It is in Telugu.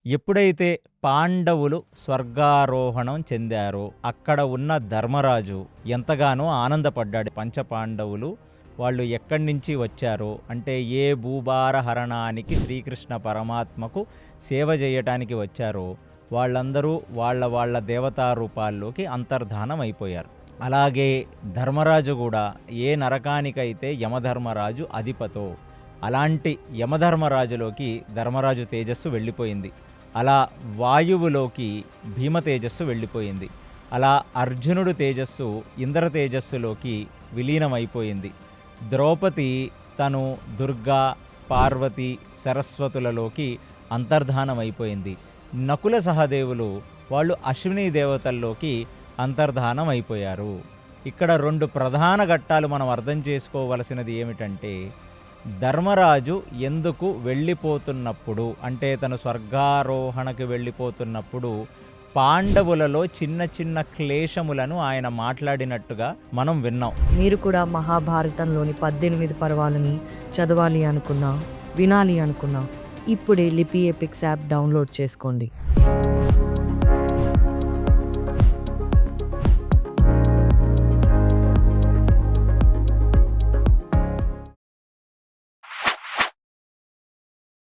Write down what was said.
ఎప్పుడైతే పాండవులు స్వర్గారోహణం చెందారో అక్కడ ఉన్న ధర్మరాజు ఎంతగానో ఆనందపడ్డాడు. పంచపాండవులు వాళ్ళు ఎక్కడి నుంచి వచ్చారో అంటే ఏ భూభార హరణానికి శ్రీకృష్ణ పరమాత్మకు సేవ చేయటానికి వచ్చారో వాళ్ళందరూ వాళ్ళ వాళ్ళ దేవతా రూపాల్లోకి అంతర్ధానం అయిపోయారు. అలాగే ధర్మరాజు కూడా ఏ నరకానికైతే యమధర్మరాజు అధిపతో అలాంటి యమధర్మరాజులోకి ధర్మరాజు తేజస్సు వెళ్ళిపోయింది. అలా వాయువులోకి భీమ తేజస్సు వెళ్ళిపోయింది. అలా అర్జునుడు తేజస్సు ఇంద్ర తేజస్సులోకి విలీనమైపోయింది. ద్రౌపది తను దుర్గా, పార్వతి, సరస్వతులలోకి అంతర్ధానమైపోయింది. నకుల సహదేవులు వాళ్ళు అశ్విని దేవతల్లోకి అంతర్ధానం అయిపోయారు. ఇక్కడ రెండు ప్రధాన ఘట్టాలు మనం అర్థం చేసుకోవలసినది ఏమిటంటే, ధర్మరాజు ఎందుకు వెళ్ళిపోతున్నప్పుడు అంటే తను స్వర్గారోహణకు వెళ్ళిపోతున్నప్పుడు పాండవులలో చిన్న చిన్న క్లేశములను ఆయన మాట్లాడినట్టుగా మనం విన్నాం. మీరు కూడా మహాభారతంలోని 18 పర్వాలని చదవాలి అనుకున్నా, వినాలి అనుకున్నా ఇప్పుడే లిపి ఎపిక్స్ యాప్ డౌన్లోడ్ చేసుకోండి.